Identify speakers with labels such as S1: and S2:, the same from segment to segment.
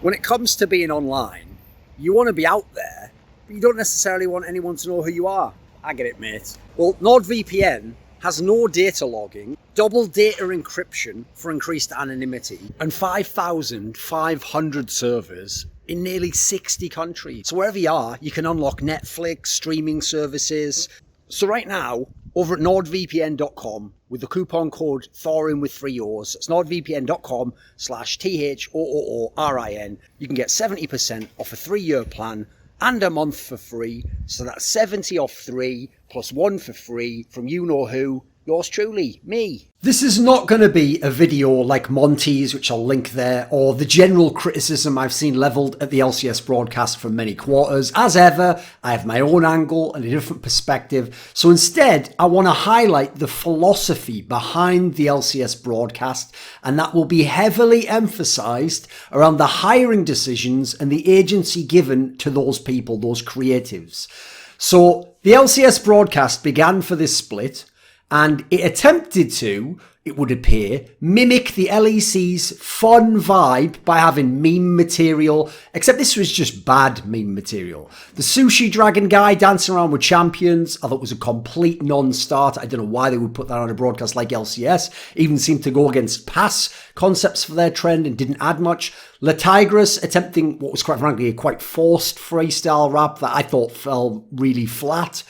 S1: When it comes to being online, you want to be out there, but you don't necessarily want anyone to know who you are. I get it, mate. Well, NordVPN has no data logging, double data encryption for increased anonymity, and 5,500 servers in nearly 60 countries. So wherever you are, you can unlock Netflix, streaming services. So right now, over at nordvpn.com, with the coupon code Thorin with 3 O's, it's nordvpn.com/THOOORIN, you can get 70% off a 3-year plan and a month for free. So that's 70 off 3 plus 1 for free from you know who, yours truly, me. This is not going to be a video like Monty's, which I'll link there, or the general criticism I've seen levelled at the LCS broadcast from many quarters. As ever, I have my own angle and a different perspective. So instead, I want to highlight the philosophy behind the LCS broadcast, and that will be heavily emphasised around the hiring decisions and the agency given to those people, those creatives. So the LCS broadcast began for this split, and it attempted to, it would appear, mimic the LEC's fun vibe by having meme material, except this was just bad meme material. The sushi dragon guy dancing around with champions, I thought was a complete non-starter. I don't know why they would put that on a broadcast like LCS. Even seemed to go against past concepts for their trend and didn't add much. Le Tigris attempting what was quite frankly a quite forced freestyle rap that I thought fell really flat.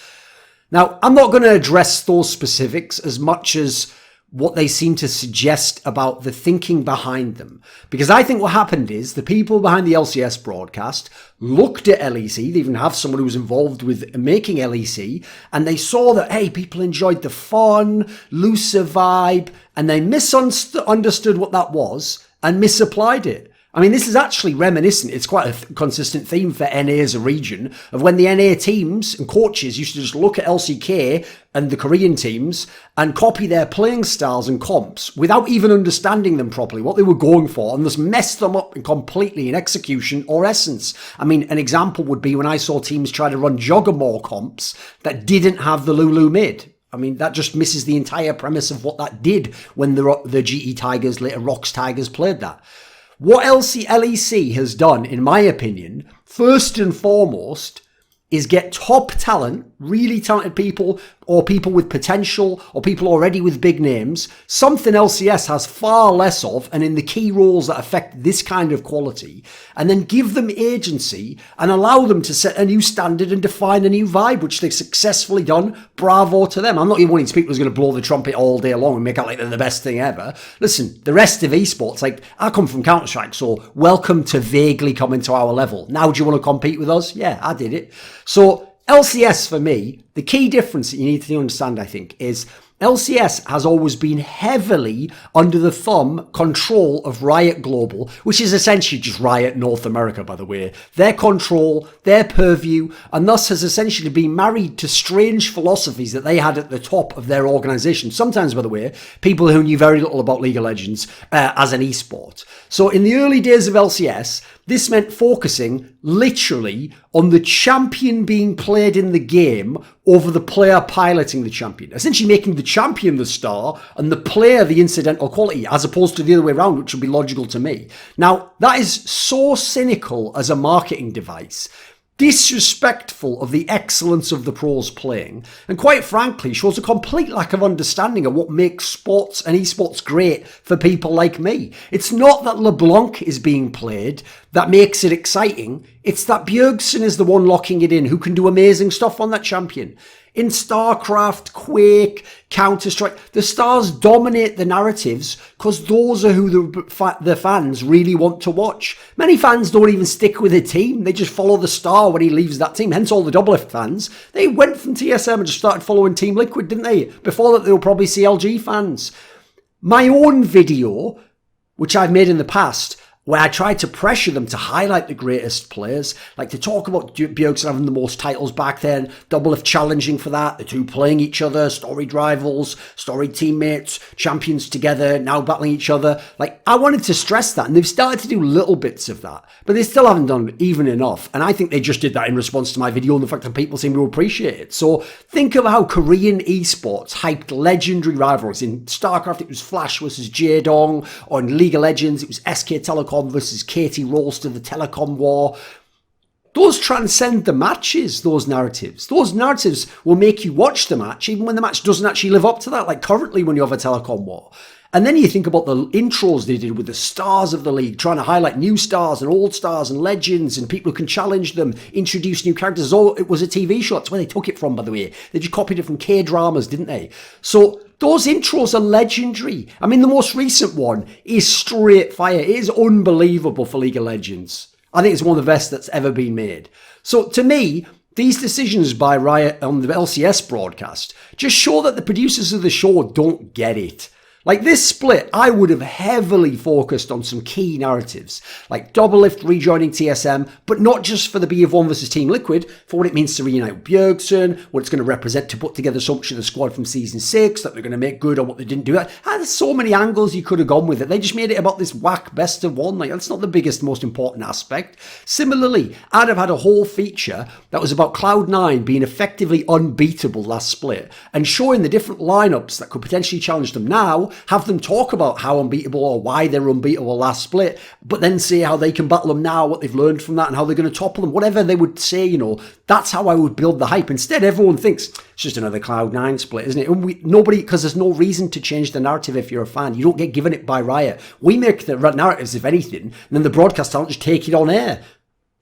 S1: Now, I'm not going to address those specifics as much as what they seem to suggest about the thinking behind them. Because I think what happened is the people behind the LCS broadcast looked at LEC, they even have someone who was involved with making LEC, and they saw that, hey, people enjoyed the fun, looser vibe, and they misunderstood what that was and misapplied it. I mean, this is actually reminiscent. It's quite a consistent theme for NA as a region of when the NA teams and coaches used to just look at LCK and the Korean teams and copy their playing styles and comps without even understanding them properly, what they were going for, and just mess them up completely in execution or essence. I mean, an example would be when I saw teams try to run Joggermore comps that didn't have the Lulu mid. I mean, that just misses the entire premise of what that did when the GE Tigers, later Rox Tigers, played that. What LEC has done, in my opinion, first and foremost, is get top talent, really talented people, or people with potential, or people already with big names, something LCS has far less of, and in the key roles that affect this kind of quality, and then give them agency and allow them to set a new standard and define a new vibe, which they've successfully done. Bravo to them. I'm not even one of these people who's going to blow the trumpet all day long and make out like they're the best thing ever. Listen, the rest of esports, like, I come from Counter-Strike, so welcome to vaguely coming to our level. Now, do you want to compete with us? Yeah, I did it. So LCS for me, the key difference that you need to understand, I think, is LCS has always been heavily under the thumb control of Riot Global, which is essentially just Riot North America, by the way. Their control, their purview, and thus has essentially been married to strange philosophies that they had at the top of their organisation. Sometimes, by the way, people who knew very little about League of Legends as an esport. So in the early days of LCS, this meant focusing literally on the champion being played in the game over the player piloting the champion. Essentially making the champion the star and the player the incidental quality, as opposed to the other way around, which would be logical to me. Now, that is so cynical as a marketing device, disrespectful of the excellence of the pros playing, and quite frankly shows a complete lack of understanding of what makes sports and esports great for people like me. It's not that LeBlanc is being played that makes it exciting, it's that Bjergsen is the one locking it in, who can do amazing stuff on that champion. In StarCraft, Quake, Counter-Strike, the stars dominate the narratives because those are who the fans really want to watch. Many fans don't even stick with a team. They just follow the star when he leaves that team. Hence all the Doublelift fans. They went from TSM and just started following Team Liquid, didn't they? Before that, they were probably CLG fans. My own video, which I've made in the past, where I tried to pressure them to highlight the greatest players, like to talk about Bjergsen having the most titles back then, Doublelift challenging for that, the two playing each other, storied rivals, storied teammates, champions together, now battling each other. Like, I wanted to stress that, and they've started to do little bits of that, but they still haven't done even enough, and I think they just did that in response to my video and the fact that people seem to appreciate it. So think of how Korean esports hyped legendary rivalries. In StarCraft, it was Flash versus Jaedong, or in League of Legends, it was SK Telecom
S2: Telecom versus Katie Rolls to the Telecom War. Those transcend the matches, those narratives. Those narratives will make you watch the match, even when the match doesn't actually live up to that, like currently when you have a Telecom War. And then you think about the intros they did with the stars of the league, trying to highlight new stars and old stars and legends and people who can challenge them, introduce new characters. Oh, it was a TV show. That's where they took it from, by the way. They just copied it from K-dramas, didn't they? So those intros are legendary. I mean, the most recent one is straight fire. It is unbelievable for League of Legends. I think it's one of the best that's ever been made. So to me, these decisions by Riot on the LCS broadcast just show that the producers of the show don't get it. Like this split, I would have heavily focused on some key narratives, like Doublelift rejoining TSM, but not just for the BF1 versus Team Liquid, for what it means to reunite with Bjergsen, what it's going to represent to put together so much of the squad from Season 6, that they're going to make good on what they didn't do. There's so many angles you could have gone with it. They just made it about this whack best of one. Like, that's not the biggest, most important aspect. Similarly, I'd have had a whole feature that was about Cloud9 being effectively unbeatable last split, and showing the different lineups that could potentially challenge them now, have them talk about how unbeatable or why they're unbeatable last split, but then say how they can battle them now, what they've learned from that, and how they're going to topple them. Whatever they would say, you know, that's how I would build the hype. Instead, everyone thinks it's just another Cloud9 split, isn't it? And nobody, because there's no reason to change the narrative if you're a fan. You don't get given it by Riot. We make the narratives, if anything, and then the broadcast talent just take it on air.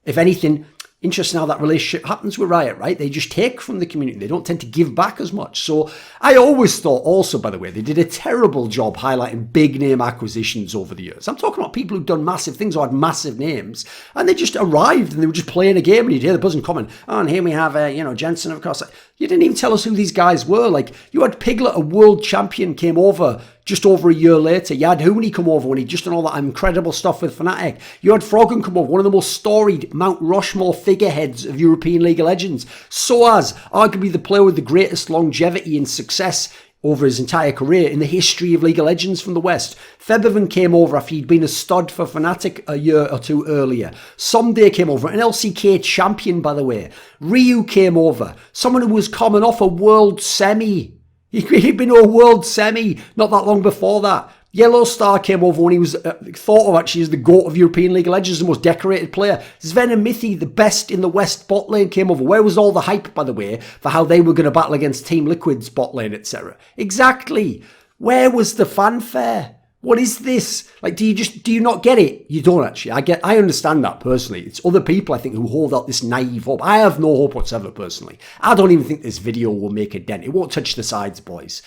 S2: If anything, interesting how that relationship happens with Riot, right? They just take from the community. They don't tend to give back as much. So I always thought also, by the way, they did a terrible job highlighting big name acquisitions over the years. I'm talking about people who've done massive things or had massive names, and they just arrived and they were just playing a game, and you'd hear the buzzing comment, oh, and here we have, Jensen, of course. You didn't even tell us who these guys were. Like, you had Piglet, a world champion, came over just over a year later. You had Hooney come over when he'd just done all that incredible stuff with Fnatic. You had Froggen come over, one of the most storied Mount Rushmore figureheads of European League of Legends. Soaz, arguably the player with the greatest longevity and success over his entire career in the history of League of Legends from the West. Febiven came over after he'd been a stud for Fnatic a year or two earlier. Someday came over, an LCK champion, by the way. Ryu came over, someone who was coming off a world semi. He'd been to a world semi not that long before that. Yellow Star came over when he was thought of actually as the GOAT of European League of Legends, the most decorated player. Sven and Mithi, the best in the West bot lane, came over. Where was all the hype, by the way, for how they were going to battle against Team Liquid's bot lane, etc.? Exactly. Where was the fanfare? What is this? Like, do you not get it? You don't actually. I understand that personally. It's other people, I think, who hold out this naive hope. I have no hope whatsoever, personally. I don't even think this video will make a dent. It won't touch the sides, boys.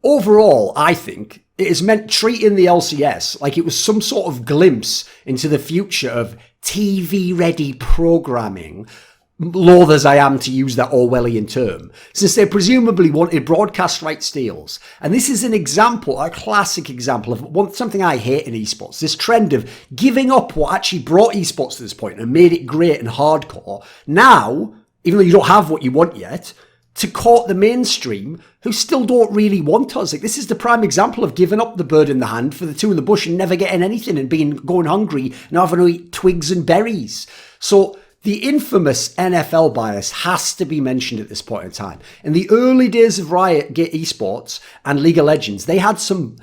S2: Overall, I think it is meant treating the LCS like it was some sort of glimpse into the future of TV-ready programming, loath as I am to use that Orwellian term, since they presumably wanted broadcast rights deals. And this is an example, a classic example of something I hate in esports, this trend of giving up what actually brought esports to this point and made it great and hardcore. Now, even though you don't have what you want yet, to court the mainstream who still don't really want us. Like, this is the prime example of giving up the bird in the hand for the two in the bush and never getting anything and going hungry and having to eat twigs and berries. So the infamous NFL bias has to be mentioned at this point in time. In the early days of Riot Esports and League of Legends, they had some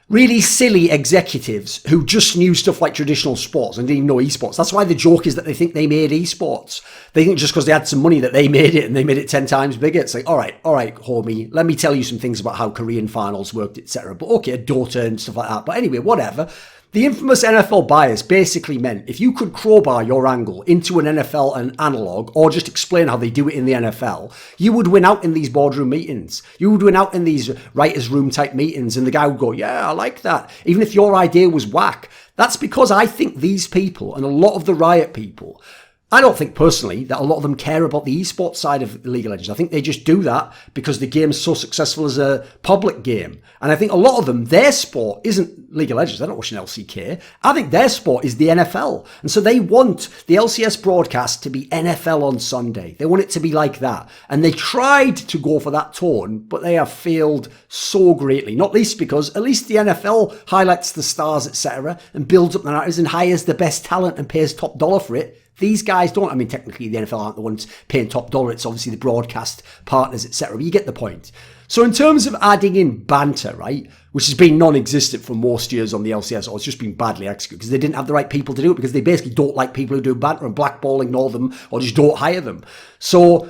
S2: really silly executives who just knew stuff like traditional sports and didn't even know esports. That's why the joke is that they think they made esports. They think just because they had some money that they made it and they made it 10 times bigger. It's like, all right, homie, let me tell you some things about how Korean finals worked, etc. But okay, Dota and stuff like that. But anyway, whatever. The infamous NFL bias basically meant if you could crowbar your angle into an NFL and analog, or just explain how they do it in the NFL, you would win out in these boardroom meetings. You would win out in these writer's room type meetings, and the guy would go, yeah, I like that. Even if your idea was whack. That's because I think these people, and a lot of the Riot people, I don't think personally that a lot of them care about the esports side of League of Legends. I think they just do that because the game's so successful as a public game. And I think a lot of them, their sport isn't League of Legends. They're not watching LCK. I think their sport is the NFL. And so they want the LCS broadcast to be NFL on Sunday. They want it to be like that. And they tried to go for that tone, but they have failed so greatly. Not least because at least the NFL highlights the stars, etc., and builds up the narratives and hires the best talent and pays top dollar for it. These guys don't. I mean, technically, the NFL aren't the ones paying top dollar. It's obviously the broadcast partners, etc. But you get the point. So in terms of adding in banter, right, which has been non-existent for most years on the LCS, or it's just been badly executed because they didn't have the right people to do it, because they basically don't like people who do banter and blackball, ignore them, or just don't hire them. So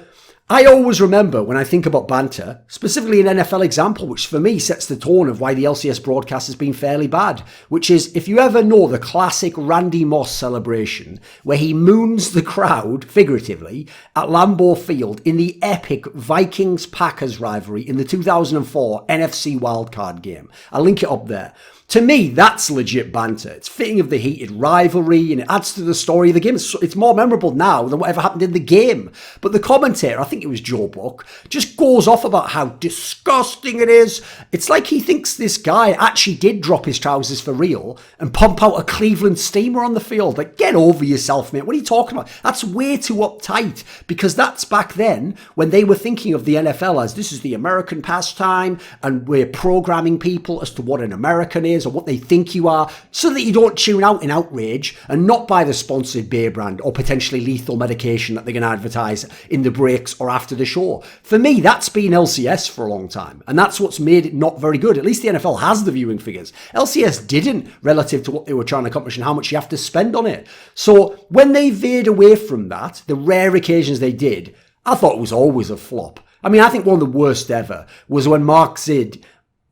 S2: I always remember when I think about banter, specifically an NFL example, which for me sets the tone of why the LCS broadcast has been fairly bad, which is, if you ever know the classic Randy Moss celebration, where he moons the crowd, figuratively, at Lambeau Field in the epic Vikings-Packers rivalry in the 2004 NFC wildcard game. I'll link it up there. To me, that's legit banter. It's fitting of the heated rivalry, and it adds to the story of the game. It's more memorable now than whatever happened in the game. But the commentator, I think it was Joe Buck, just goes off about how disgusting it is. It's like he thinks this guy actually did drop his trousers for real and pump out a Cleveland steamer on the field. Like, get over yourself, mate. What are you talking about? That's way too uptight, because that's back then when they were thinking of the NFL as, this is the American pastime, and we're programming people as to what an American is, or what they think you are, so that you don't tune out in outrage and not buy the sponsored beer brand or potentially lethal medication that they're going to advertise in the breaks or after the show. For me, that's been LCS for a long time, and that's what's made it not very good. At least the NFL has the viewing figures. LCS didn't, relative to what they were trying to accomplish and how much you have to spend on it. So when they veered away from that, the rare occasions they did, I thought it was always a flop. I mean, I think one of the worst ever was when Mark Zid,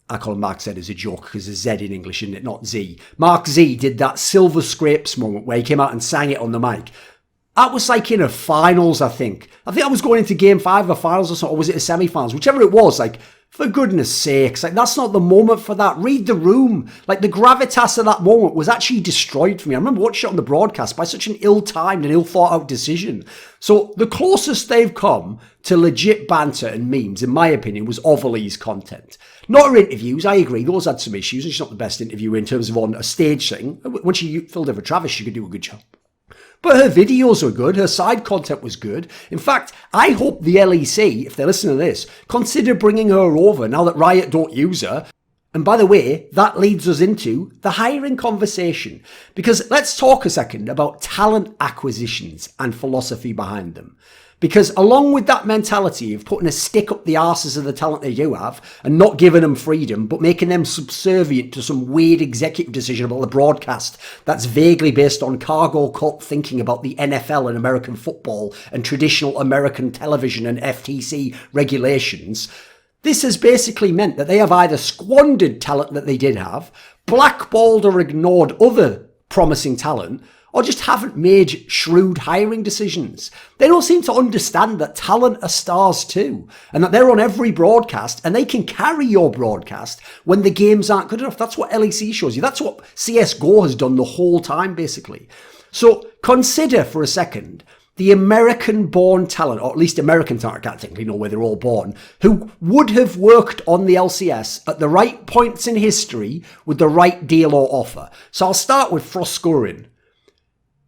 S2: I call him Mark Z as a joke because there's Z in English, isn't it? Not Z. Mark Z did that Silver Scrapes moment where he came out and sang it on the mic. That was like in a finals, I think. I was going into game 5 of finals or something, or was it a semi-finals? Whichever it was, like, for goodness sakes, like, that's not the moment for that. Read the room. Like, the gravitas of that moment was actually destroyed for me. I remember watching it on the broadcast by such an ill-timed and ill-thought-out decision. So the closest they've come to legit banter and memes, in my opinion, was Overly's content. Not her interviews, I agree, those had some issues, and she's not the best interviewer in terms of on a stage thing. When she filled in for Travis, she could do a good job. But her videos were good, her side content was good. In fact, I hope the LEC, if they're listening to this, consider bringing her over now that Riot don't use her. And by the way, that leads us into the hiring conversation. Because let's talk a second about talent acquisitions and philosophy behind them. Because along with that mentality of putting a stick up the arses of the talent they do have and not giving them freedom, but making them subservient to some weird executive decision about the broadcast that's vaguely based on cargo cult thinking about the NFL and American football and traditional American television and FTC regulations, this has basically meant that they have either squandered talent that they did have, blackballed or ignored other promising talent, or just haven't made shrewd hiring decisions. They don't seem to understand that talent are stars too, and that they're on every broadcast and they can carry your broadcast when the games aren't good enough. That's what LEC shows you. That's what CSGO has done the whole time, basically. So consider for a second the American-born talent, or at least American talent, I can't technically know where they're all born, who would have worked on the LCS at the right points in history with the right deal or offer. So I'll start with Froskurin.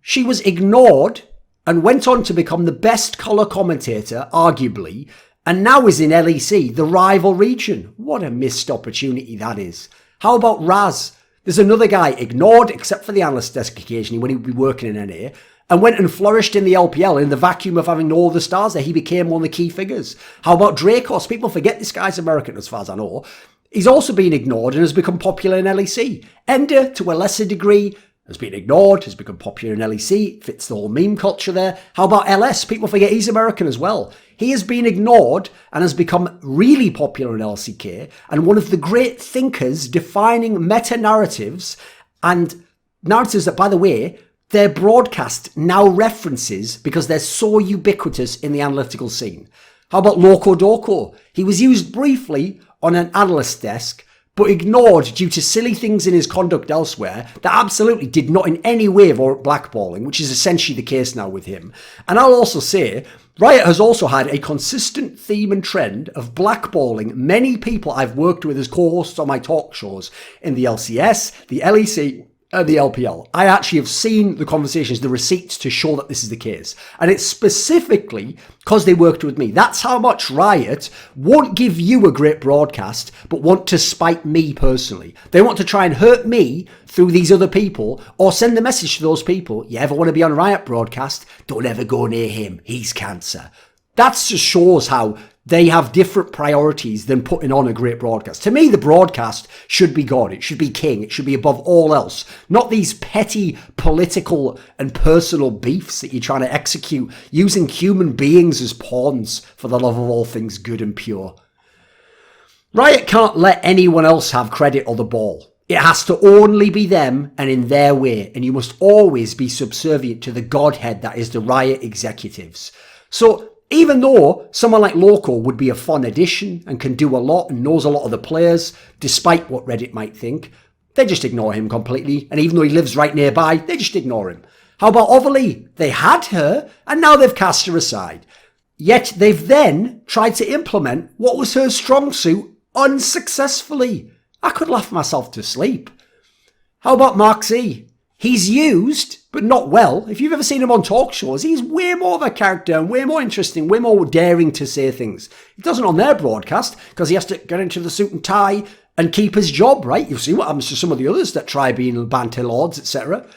S2: She was ignored and went on to become the best colour commentator, arguably, and now is in LEC, the rival region. What a missed opportunity that is. How about Raz? There's another guy ignored, except for the analyst desk occasionally when he would be working in NA, and went and flourished in the LPL in the vacuum of having no other stars there. He became one of the key figures. How about Dracos? People forget this guy's American as far as I know. He's also been ignored and has become popular in LEC. Ender, to a lesser degree, has been ignored, has become popular in LEC, fits the whole meme culture there. How about LS? People forget he's American as well. He has been ignored and has become really popular in LCK and one of the great thinkers defining meta-narratives and narratives that, by the way, their broadcast now references because they're so ubiquitous in the analytical scene. How about Loco Doco? He was used briefly on an analyst desk, but ignored due to silly things in his conduct elsewhere that absolutely did not in any way warrant blackballing, which is essentially the case now with him. And I'll also say, Riot has also had a consistent theme and trend of blackballing many people I've worked with as co-hosts on my talk shows in the LCS, the LEC, the LPL. I actually have seen the conversations, the receipts to show that this is the case. And it's specifically because they worked with me. That's how much Riot won't give you a great broadcast, but want to spite me personally. They want to try and hurt me through these other people, or send the message to those people, you ever want to be on a Riot broadcast, don't ever go near him, he's cancer. That just shows how they have different priorities than putting on a great broadcast. To me, the broadcast should be God. It should be king. It should be above all else. Not these petty political and personal beefs that you're trying to execute using human beings as pawns for the love of all things good and pure. Riot can't let anyone else have credit or the ball. It has to only be them and in their way. And you must always be subservient to the godhead that is the Riot executives. So, even though someone like Loco would be a fun addition and can do a lot and knows a lot of the players, despite what Reddit might think, they just ignore him completely. And even though he lives right nearby, they just ignore him. How about Overly? They had her, and now they've cast her aside. Yet they've then tried to implement what was her strong suit unsuccessfully. I could laugh myself to sleep. How about Mark Z? He's used, but not well. If you've ever seen him on talk shows, he's way more of a character and way more interesting, way more daring to say things. He doesn't on their broadcast because he has to get into the suit and tie and keep his job, right? You'll see what happens to some of the others that try being banter lords, etc.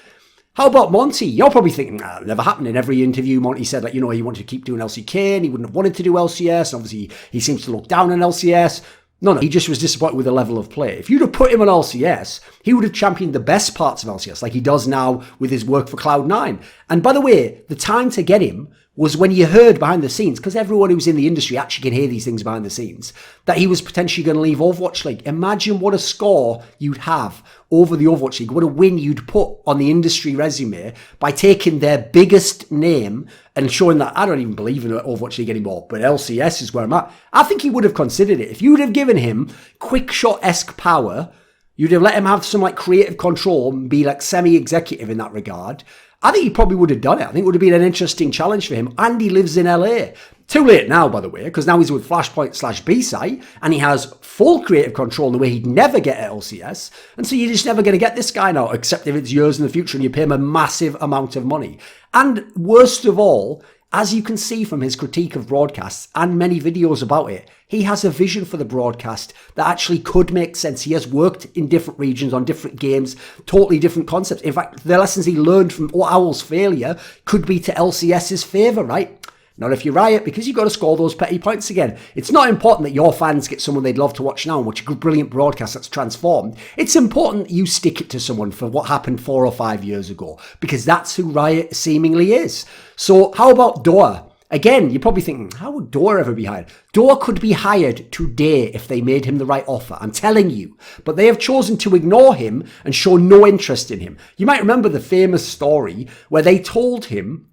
S2: How about Monty? You're probably thinking, nah, never happened. In every interview, Monty said that, he wanted to keep doing LCK and he wouldn't have wanted to do LCS. And obviously, he seems to look down on LCS. No, he just was disappointed with the level of play. If you'd have put him on LCS, he would have championed the best parts of LCS, like he does now with his work for Cloud9. And by the way, the time to get him was when you heard behind the scenes, because everyone who's in the industry actually can hear these things behind the scenes, that he was potentially going to leave Overwatch League. Imagine what a score you'd have over the Overwatch League, what a win you'd put on the industry resume by taking their biggest name and showing that I don't even believe in Overwatch League anymore, but LCS is where I'm at. I think he would have considered it. If you would have given him quick shot-esque power, you'd have let him have some like creative control and be like semi-executive in that regard, I think he probably would have done it. I think it would have been an interesting challenge for him. And he lives in LA. Too late now, by the way, because now he's with Flashpoint/B-Site and he has full creative control in the way he'd never get at LCS. And so you're just never going to get this guy now, except if it's years in the future and you pay him a massive amount of money. And worst of all, as you can see from his critique of broadcasts and many videos about it, he has a vision for the broadcast that actually could make sense. He has worked in different regions on different games, totally different concepts. In fact, the lessons he learned from Owl's failure could be to LCS's favour, right? Not if you Riot, because you've got to score those petty points again. It's not important that your fans get someone they'd love to watch now and watch a brilliant broadcast that's transformed. It's important that you stick it to someone for what happened 4 or 5 years ago, because that's who Riot seemingly is. So how about Doa? Again, you're probably thinking, how would Doa ever be hired? Doa could be hired today if they made him the right offer. I'm telling you. But they have chosen to ignore him and show no interest in him. You might remember the famous story where they told him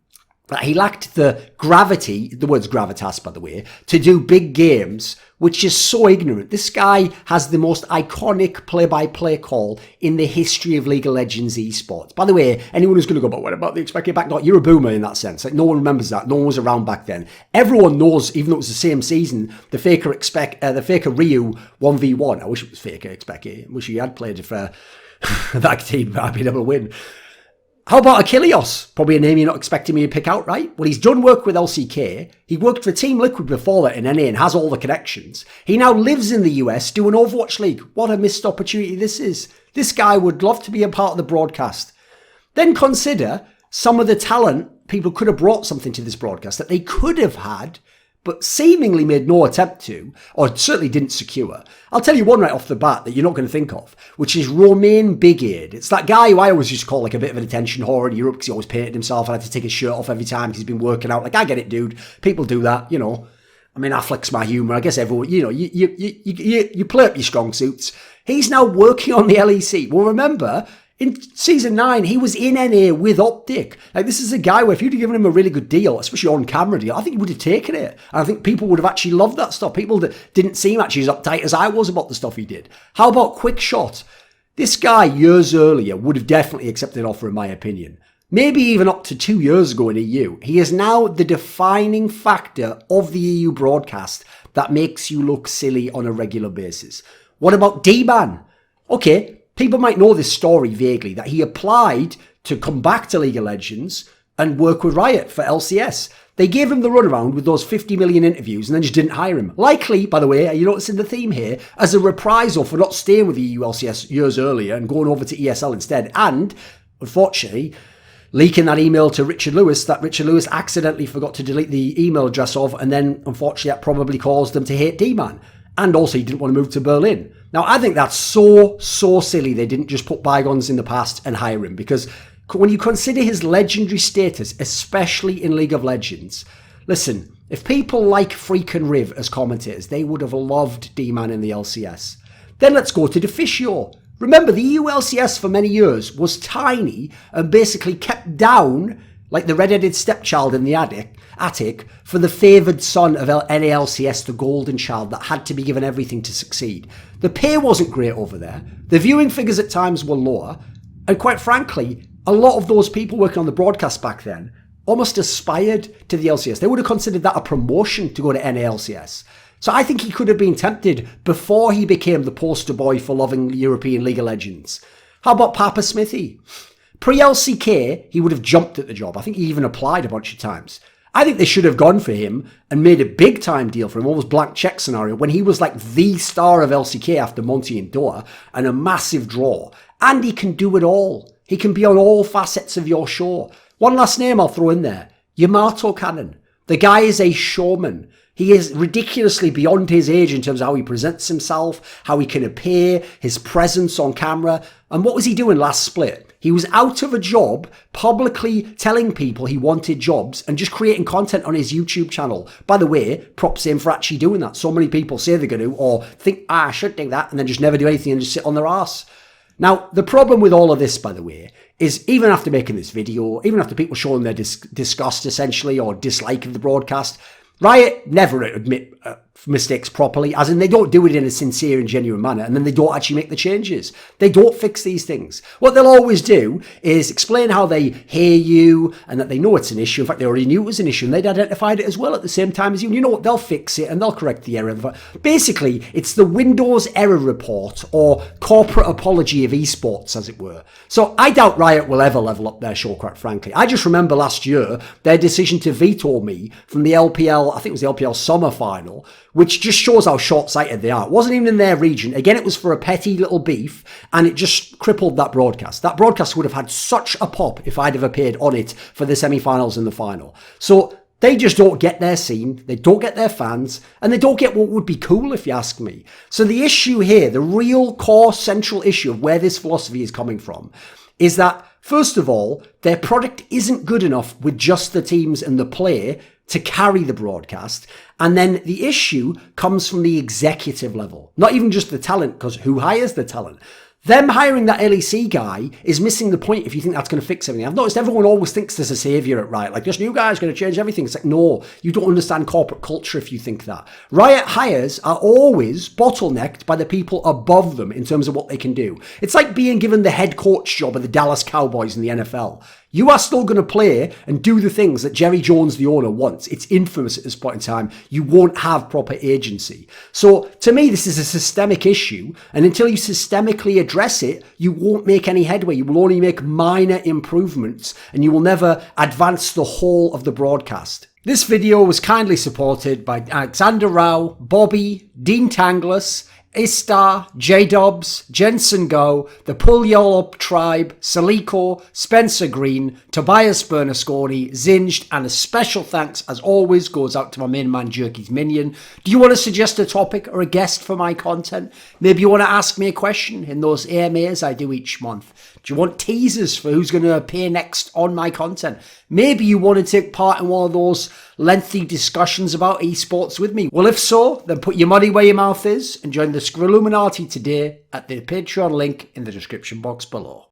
S2: that he lacked the gravity, the word's gravitas, by the way, to do big games, which is so ignorant. This guy has the most iconic play-by-play call in the history of League of Legends esports. By the way, anyone who's going to go, but what about the expected back? No, you're a boomer in that sense. Like, no one remembers that. No one was around back then. Everyone knows, even though it was the same season, the Faker Ryu 1v1. I wish it was Faker Expect. I wish he had played for that team. I'd be able to win. How about Achilles? Probably a name you're not expecting me to pick out, right? Well, he's done work with LCK. He worked for Team Liquid before that in NA and has all the connections. He now lives in the US doing Overwatch League. What a missed opportunity this is. This guy would love to be a part of the broadcast. Then consider some of the talent people could have brought something to this broadcast that they could have had, but seemingly made no attempt to, or certainly didn't secure. I'll tell you one right off the bat that you're not going to think of, which is Romain Bigade. It's that guy who I always used to call like a bit of an attention whore in Europe because he always painted himself and had to take his shirt off every time because he's been working out. Like, I get it, dude. People do that, you know. I mean, Affleck's my humour. I guess everyone, you know, you play up your strong suits. He's now working on the LEC. Well, remember, in Season 9, he was in NA with Optic. Like, this is a guy where if you'd have given him a really good deal, especially on-camera deal, I think he would have taken it. And I think people would have actually loved that stuff. People that didn't seem actually as uptight as I was about the stuff he did. How about Quick Shot? This guy, years earlier, would have definitely accepted an offer, in my opinion. Maybe even up to 2 years ago in EU. He is now the defining factor of the EU broadcast that makes you look silly on a regular basis. What about D-Man? Okay, People might know this story vaguely, that he applied to come back to League of Legends and work with Riot for LCS. They gave him the runaround with those 50 million interviews and then just didn't hire him. Likely, by the way, are you noticing the theme here, as a reprisal for not staying with the EU LCS years earlier and going over to ESL instead. And, unfortunately, leaking that email to Richard Lewis that Richard Lewis accidentally forgot to delete the email address of, and then, unfortunately, that probably caused them to hate D-Man. And also, he didn't want to move to Berlin. Now, I think that's so silly they didn't just put bygones in the past and hire him, because when you consider his legendary status, especially in League of Legends, listen, if people like Freak and Riv as commentators, they would have loved D-Man in the LCS. Then let's go to Deficio. Remember, the EU LCS for many years was tiny and basically kept down like the red-headed stepchild in the attic for the favoured son of NALCS, the golden child that had to be given everything to succeed. The pay wasn't great over there. The viewing figures at times were lower. And quite frankly, a lot of those people working on the broadcast back then almost aspired to the LCS. They would have considered that a promotion to go to NALCS. So I think he could have been tempted before he became the poster boy for loving European League of Legends. How about Papa Smithy? Pre-LCK, he would have jumped at the job. I think he even applied a bunch of times. I think they should have gone for him and made a big time deal for him, almost blank check scenario, when he was like the star of LCK after Monty and Doa and a massive draw. And he can do it all. He can be on all facets of your show. One last name I'll throw in there. Yamato Cannon. The guy is a showman. He is ridiculously beyond his age in terms of how he presents himself, how he can appear, his presence on camera. And what was he doing last split? He was out of a job, publicly telling people he wanted jobs and just creating content on his YouTube channel. By the way, props to him for actually doing that. So many people say they're going to, or think, I should do that, and then just never do anything and just sit on their ass. Now, the problem with all of this, by the way, is even after making this video, even after people showing their disgust, essentially, or dislike of the broadcast, Riot never admit mistakes properly, as in they don't do it in a sincere and genuine manner, and then they don't actually make the changes. They don't fix these things. What they'll always do is explain how they hear you and that they know it's an issue. In fact, they already knew it was an issue and they'd identified it as well at the same time as you. And you know what? They'll fix it and they'll correct the error. Basically, it's the Windows error report or corporate apology of esports, as it were. So I doubt Riot will ever level up their show, quite frankly. I just remember last year their decision to veto me from the LPL, I think it was the LPL summer final, which just shows how short-sighted they are. It wasn't even in their region. Again, it was for a petty little beef, and it just crippled that broadcast. That broadcast would have had such a pop if I'd have appeared on it for the semi-finals and the final. So they just don't get their scene, they don't get their fans, and they don't get what would be cool, if you ask me. So the issue here, the real core central issue of where this philosophy is coming from, is that, first of all, their product isn't good enough with just the teams and the play to carry the broadcast. And then the issue comes from the executive level, not even just the talent, because who hires the talent? Them hiring that LEC guy is missing the point if you think that's going to fix everything. I've noticed everyone always thinks there's a saviour at Riot. Like, this new guy's going to change everything. It's like, no, you don't understand corporate culture if you think that. Riot hires are always bottlenecked by the people above them in terms of what they can do. It's like being given the head coach job of the Dallas Cowboys in the NFL. You are still going to play and do the things that Jerry Jones, the owner, wants. It's infamous at this point in time. You won't have proper agency. So to me, this is a systemic issue. And until you systemically address it, you won't make any headway. You will only make minor improvements and you will never advance the whole of the broadcast. This video was kindly supported by Alexander Rao, Bobby, Dean Tanglis, Istar, JDubs, Jensen Goh, the Puyallup Tribe, Soliko, Spencer Green, Tobias Bernasconi, Xinged, and a special thanks, as always, goes out to my main man, Jerky's Minion. Do you want to suggest a topic or a guest for my content? Maybe you want to ask me a question in those AMAs I do each month. Do you want teasers for who's going to appear next on my content? Maybe you want to take part in one of those lengthy discussions about esports with me. Well, if so, then put your money where your mouth is and join the Scrilluminati today at the Patreon link in the description box below.